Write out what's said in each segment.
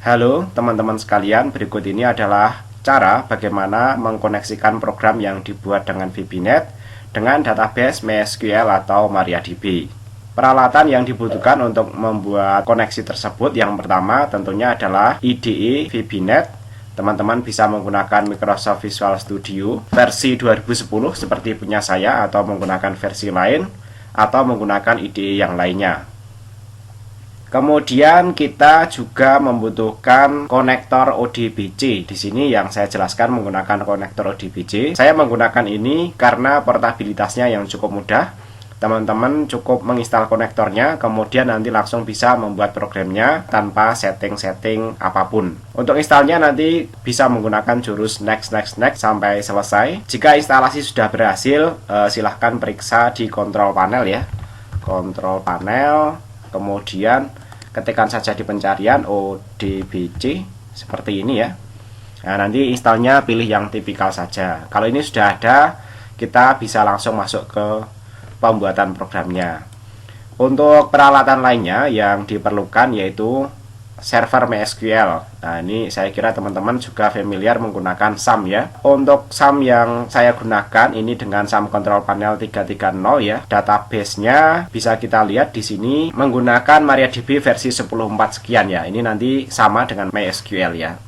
Halo teman-teman sekalian, berikut ini adalah cara bagaimana mengkoneksikan program yang dibuat dengan VBNet dengan database MySQL atau MariaDB. Peralatan yang dibutuhkan untuk membuat koneksi tersebut yang pertama tentunya adalah IDE VBNet. Teman-teman bisa menggunakan Microsoft Visual Studio versi 2010 seperti punya saya, atau menggunakan versi lain, atau menggunakan IDE yang lainnya. Kemudian kita juga membutuhkan konektor ODBC. Di sini yang saya jelaskan menggunakan konektor ODBC. Saya menggunakan ini karena portabilitasnya yang cukup mudah. Teman-teman cukup menginstal konektornya, kemudian nanti langsung bisa membuat programnya tanpa setting-setting apapun. Untuk installnya nanti bisa menggunakan jurus next sampai selesai. Jika instalasi sudah berhasil, silahkan periksa di control panel ya. Control panel, kemudian ketikkan saja di pencarian ODBC seperti ini ya. Nah, nanti installnya pilih yang tipikal saja. Kalau ini sudah ada, kita bisa langsung masuk ke pembuatan programnya. Untuk peralatan lainnya yang diperlukan yaitu server MySQL. Nah, ini saya kira teman-teman juga familiar menggunakan SAM ya. Untuk SAM yang saya gunakan ini dengan SAM Control Panel 330 ya. Database-nya bisa kita lihat di sini menggunakan MariaDB versi 10.4 sekian ya. Ini nanti sama dengan MySQL ya.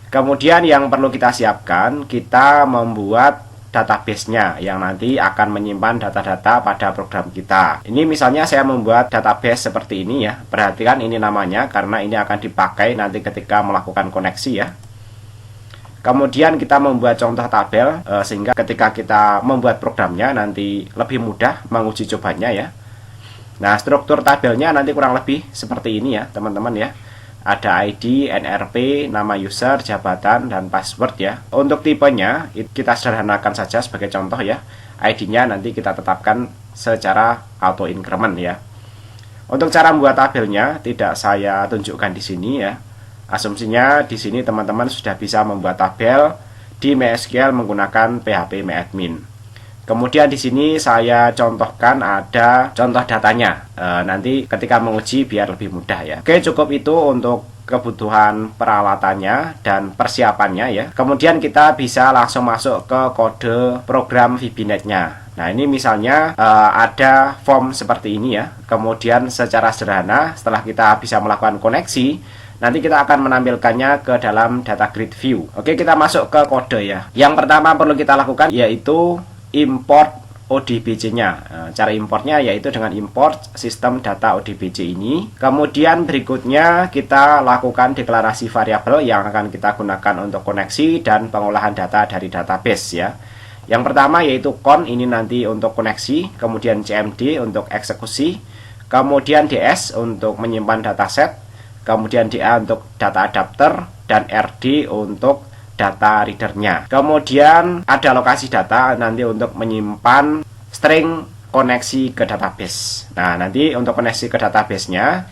Kemudian yang perlu kita siapkan, kita membuat database-nya yang nanti akan menyimpan data-data pada program kita. Ini misalnya saya membuat database seperti ini ya. Perhatikan ini namanya karena ini akan dipakai nanti ketika melakukan koneksi ya. Kemudian kita membuat contoh tabel sehingga ketika kita membuat programnya nanti lebih mudah menguji cobanya ya. Nah, struktur tabelnya nanti kurang lebih seperti ini ya, teman-teman ya. Ada ID, NRP, nama user, jabatan, dan password ya. Untuk tipenya kita sederhanakan saja sebagai contoh ya. ID-nya nanti kita tetapkan secara auto increment ya. Untuk cara membuat tabelnya tidak saya tunjukkan di sini ya. Asumsinya di sini teman-teman sudah bisa membuat tabel di MySQL menggunakan phpMyAdmin. Kemudian di sini saya contohkan ada contoh datanya. Nanti ketika menguji biar lebih mudah ya. Oke, cukup itu untuk kebutuhan peralatannya dan persiapannya ya. Kemudian kita bisa langsung masuk ke kode program VBNet-nya. Nah, ini misalnya ada form seperti ini ya. Kemudian secara sederhana setelah kita bisa melakukan koneksi, nanti kita akan menampilkannya ke dalam data grid view. Oke, kita masuk ke kode ya. Yang pertama perlu kita lakukan yaitu import ODBC-nya. Cara importnya yaitu dengan import sistem data ODBC ini. Kemudian berikutnya kita lakukan deklarasi variabel yang akan kita gunakan untuk koneksi dan pengolahan data dari database ya. Yang pertama yaitu con, ini nanti untuk koneksi, kemudian cmd untuk eksekusi, kemudian ds untuk menyimpan dataset, kemudian da untuk data adapter, dan rd untuk data readernya. Kemudian ada lokasi data nanti untuk menyimpan string koneksi ke database. Nah, nanti untuk koneksi ke database-nya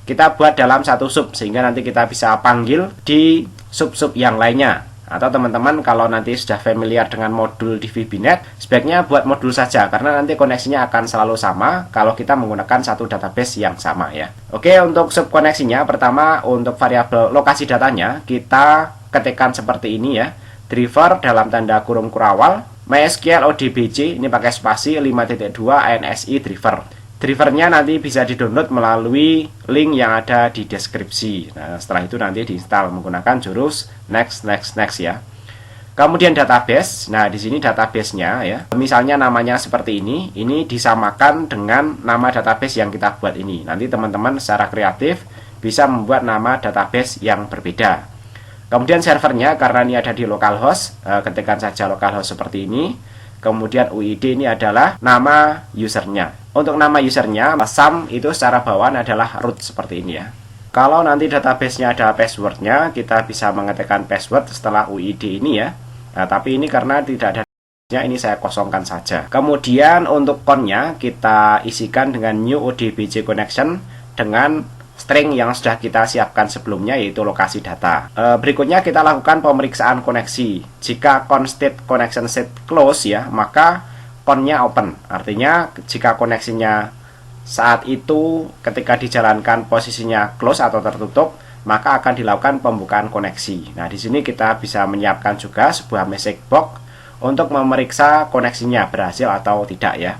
kita buat dalam satu sub sehingga nanti kita bisa panggil di sub-sub yang lainnya. Atau teman-teman kalau nanti sudah familiar dengan modul di VBNet, sebaiknya buat modul saja karena nanti koneksinya akan selalu sama kalau kita menggunakan satu database yang sama ya. Oke, untuk sub koneksinya pertama untuk variabel lokasi datanya kita ketikkan seperti ini ya. Driver dalam tanda kurung kurawal MySQL ODBC, ini pakai spasi 5.2 ANSI driver. Drivernya nanti bisa di-download melalui link yang ada di deskripsi. Nah, setelah itu nanti diinstal menggunakan jurus next ya. Kemudian database. Nah, di sini database-nya ya. Misalnya namanya seperti ini disamakan dengan nama database yang kita buat ini. Nanti teman-teman secara kreatif bisa membuat nama database yang berbeda. Kemudian servernya karena ini ada di localhost, ketikkan saja localhost seperti ini. Kemudian UID ini adalah nama usernya. Untuk nama usernya, SAM itu secara bawaan adalah root seperti ini ya. Kalau nanti database-nya ada passwordnya, kita bisa mengetikkan password setelah UID ini ya. Nah, tapi ini karena tidak ada, ini saya kosongkan saja. Kemudian untuk con-nya kita isikan dengan new ODBC connection dengan string yang sudah kita siapkan sebelumnya yaitu lokasi data. Berikutnya kita lakukan pemeriksaan koneksi. Jika con_state connection set close ya, maka con-nya open. Artinya jika koneksinya saat itu ketika dijalankan posisinya close atau tertutup, maka akan dilakukan pembukaan koneksi. Nah, di sini kita bisa menyiapkan juga sebuah message box untuk memeriksa koneksinya berhasil atau tidak ya.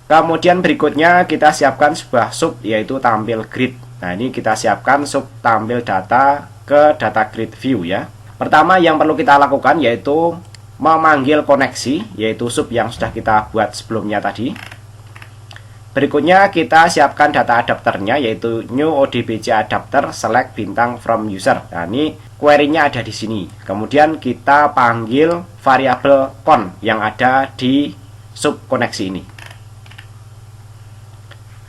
Kemudian berikutnya kita siapkan sebuah sub, yaitu tampil grid. Nah, ini kita siapkan sub tampil data ke data grid view ya. Pertama yang perlu kita lakukan yaitu memanggil koneksi, yaitu sub yang sudah kita buat sebelumnya tadi. Berikutnya kita siapkan data adapternya, yaitu new odbj adapter select bintang from user. Nah, ini query-nya ada di sini. Kemudian kita panggil variabel con yang ada di sub koneksi ini.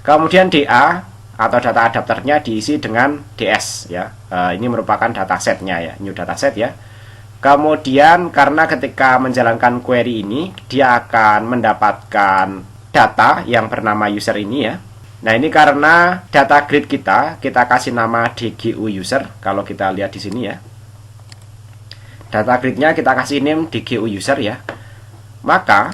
Kemudian DA atau data adapternya diisi dengan DS ya. Ini merupakan datasetnya ya, new dataset ya. Kemudian karena ketika menjalankan query ini dia akan mendapatkan data yang bernama user ini ya. Nah, ini karena data grid kita kasih nama DGU user. Kalau kita lihat di sini ya, data gridnya kita kasih name DGU user ya. Maka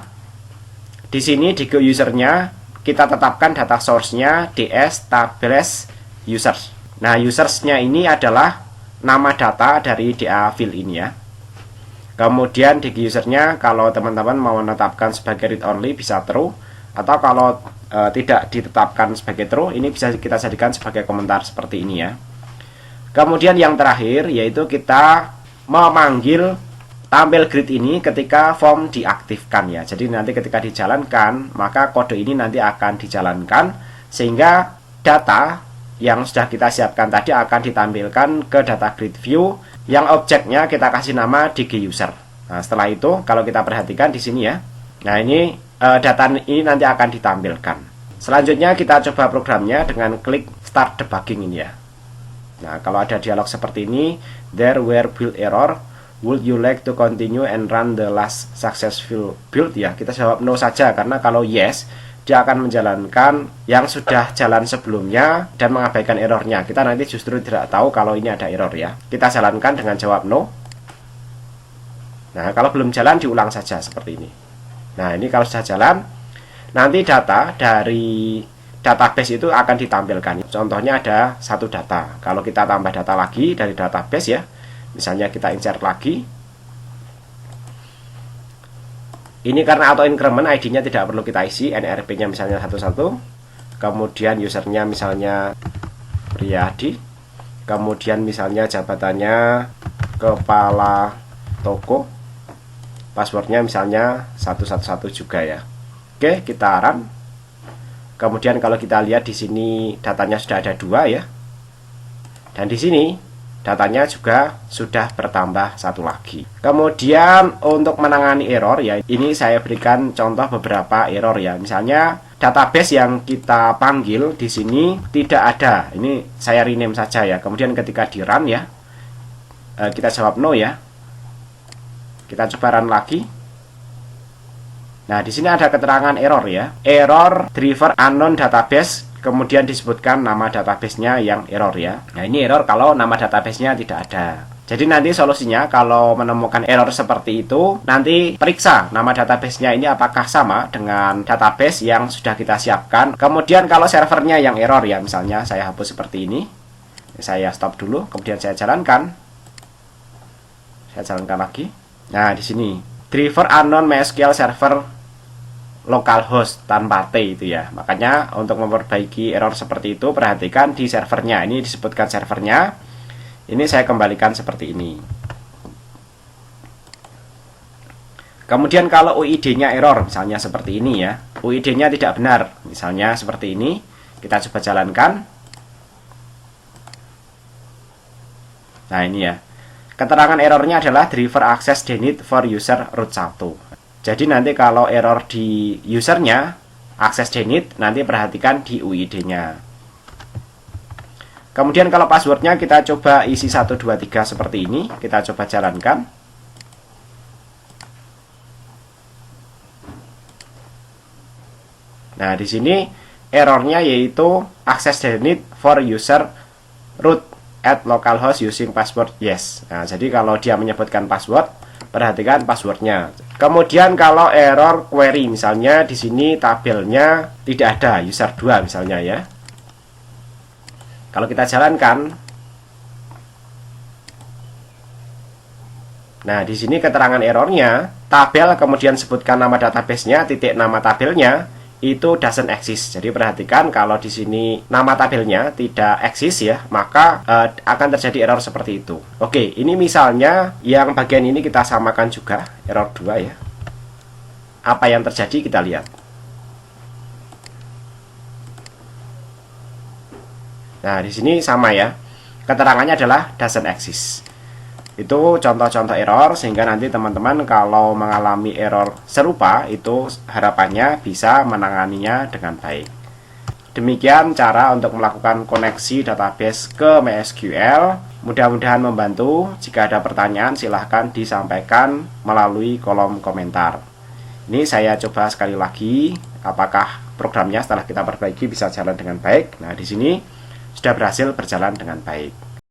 di sini DGU usernya kita tetapkan data source-nya ds tables users. Nah, users-nya ini adalah nama data dari DA field ini ya. Kemudian DG usernya kalau teman-teman mau menetapkan sebagai read only bisa true, atau kalau tidak ditetapkan sebagai true, ini bisa kita jadikan sebagai komentar seperti ini ya. Kemudian yang terakhir yaitu kita memanggil tampil grid ini ketika form diaktifkan ya. Jadi nanti ketika dijalankan, maka kode ini nanti akan dijalankan sehingga data yang sudah kita siapkan tadi akan ditampilkan ke data grid view yang objeknya kita kasih nama DG user. Nah, setelah itu kalau kita perhatikan di sini ya. Nah, ini data ini nanti akan ditampilkan. Selanjutnya kita coba programnya dengan klik start debugging ini ya. Nah, kalau ada dialog seperti ini, there were build error, would you like to continue and run the last successful build ya. Kita jawab no saja, karena kalau yes dia akan menjalankan yang sudah jalan sebelumnya dan mengabaikan errornya. Kita nanti justru tidak tahu kalau ini ada error ya. Kita jalankan dengan jawab no. Nah, kalau belum jalan diulang saja seperti ini. Nah, ini kalau sudah jalan, nanti data dari database itu akan ditampilkan. Contohnya ada satu data. Kalau kita tambah data lagi dari database ya, misalnya kita insert lagi. Ini karena auto increment ID-nya tidak perlu kita isi, NRP-nya misalnya 11, kemudian usernya misalnya Priyadi, kemudian misalnya jabatannya kepala toko, passwordnya misalnya 111 juga ya. Oke, kita run. Kemudian kalau kita lihat di sini datanya sudah ada 2 ya. Dan di sini datanya juga sudah bertambah 1 lagi. Kemudian untuk menangani error ya, ini saya berikan contoh beberapa error ya. Misalnya database yang kita panggil di sini tidak ada. Ini saya rename saja ya. Kemudian ketika di run ya, kita jawab no ya. Kita coba run lagi. Nah, di sini ada keterangan error ya. Error driver unknown database, kemudian disebutkan nama databasenya yang error ya. Nah, ini error kalau nama databasenya tidak ada. Jadi nanti solusinya kalau menemukan error seperti itu, nanti periksa nama databasenya ini apakah sama dengan database yang sudah kita siapkan. Kemudian kalau servernya yang error ya, misalnya saya hapus seperti ini. Saya stop dulu, kemudian saya jalankan. Saya jalankan lagi. Nah, di sini driver unknown MySQL server localhost tanpa T itu ya. Makanya untuk memperbaiki error seperti itu, perhatikan di servernya. Ini disebutkan servernya. Ini saya kembalikan seperti ini. Kemudian kalau UID-nya error, misalnya seperti ini ya. UID-nya tidak benar, misalnya seperti ini. Kita coba jalankan. Nah, ini ya. Keterangan errornya adalah driver access denied for user root 1. Jadi nanti kalau error di usernya access denied, nanti perhatikan di UID-nya. Kemudian kalau passwordnya kita coba isi 123 seperti ini. Kita coba jalankan. Nah, di sini errornya yaitu access denied for user root at localhost using password yes. Nah, jadi kalau dia menyebutkan password, perhatikan passwordnya. Kemudian kalau error query, misalnya di sini tabelnya tidak ada user 2 misalnya ya. Kalau kita jalankan, Nah, di sini keterangan errornya, tabel kemudian sebutkan nama database-nya, titik nama tabelnya, itu doesn't exist. Jadi perhatikan kalau di sini nama tabelnya tidak eksis ya, maka akan terjadi error seperti itu. Oke, ini misalnya yang bagian ini kita samakan juga, error 2 ya. Apa yang terjadi kita lihat. Nah, di sini sama ya. Keterangannya adalah doesn't exist. Itu contoh-contoh error, sehingga nanti teman-teman kalau mengalami error serupa itu harapannya bisa menanganinya dengan baik. Demikian cara untuk melakukan koneksi database ke MySQL. Mudah-mudahan membantu. Jika ada pertanyaan silahkan disampaikan melalui kolom komentar. Ini saya coba sekali lagi apakah programnya setelah kita perbaiki bisa jalan dengan baik. Nah, di sini sudah berhasil berjalan dengan baik.